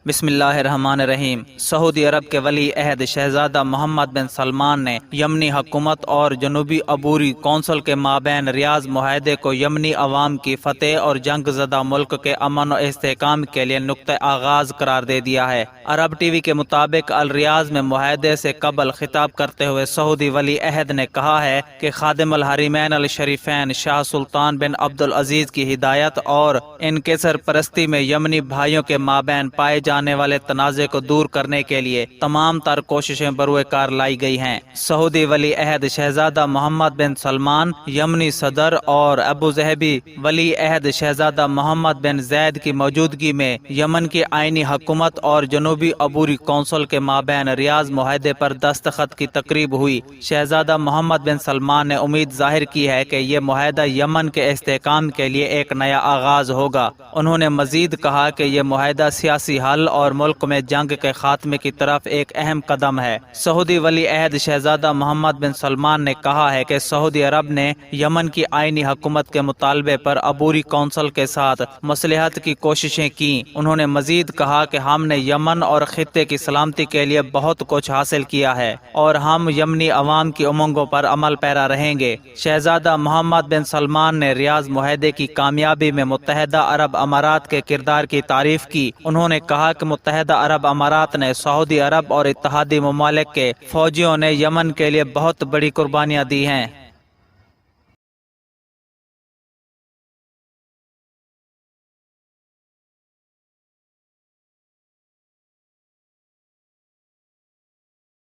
بسم اللہ الرحمن الرحیم۔ سعودی عرب کے ولی عہد شہزادہ محمد بن سلمان نے یمنی حکومت اور جنوبی عبوری کونسل کے مابین ریاض معاہدے کو یمنی عوام کی فتح اور جنگ زدہ ملک کے امن و استحکام کے لیے نقطہ آغاز قرار دے دیا ہے۔ عرب ٹی وی کے مطابق الریاض میں معاہدے سے قبل خطاب کرتے ہوئے سعودی ولی عہد نے کہا ہے کہ خادم الحرمین الشریفین شاہ سلطان بن عبدالعزیز کی ہدایت اور ان کے سرپرستی میں یمنی بھائیوں کے مابین پائے جانے والے تنازع کو دور کرنے کے لیے تمام تر کوششیں بروئے کار لائی گئی ہیں۔ سعودی ولی عہد شہزادہ محمد بن سلمان، یمنی صدر اور ابو ظہبی ولی عہد شہزادہ محمد بن زید کی موجودگی میں یمن کی آئینی حکومت اور جنوبی عبوری کونسل کے مابین ریاض معاہدے پر دستخط کی تقریب ہوئی۔ شہزادہ محمد بن سلمان نے امید ظاہر کی ہے کہ یہ معاہدہ یمن کے استحکام کے لیے ایک نیا آغاز ہوگا۔ انہوں نے مزید کہا کہ یہ معاہدہ سیاسی حل اور ملک میں جنگ کے خاتمے کی طرف ایک اہم قدم ہے۔ سعودی ولی عہد شہزادہ محمد بن سلمان نے کہا ہے کہ سعودی عرب نے یمن کی آئینی حکومت کے مطالبے پر عبوری کونسل کے ساتھ مصلحت کی کوششیں کی۔ انہوں نے مزید کہا کہ ہم نے یمن اور خطے کی سلامتی کے لیے بہت کچھ حاصل کیا ہے اور ہم یمنی عوام کی امنگوں پر عمل پیرا رہیں گے۔ شہزادہ محمد بن سلمان نے ریاض معاہدے کی کامیابی میں متحدہ عرب امارات کے کردار کی تعریف کی۔ انہوں نے کہا کہ متحدہ عرب امارات نے سعودی عرب اور اتحادی ممالک کے فوجیوں نے یمن کے لیے بہت بڑی قربانیاں دی ہیں۔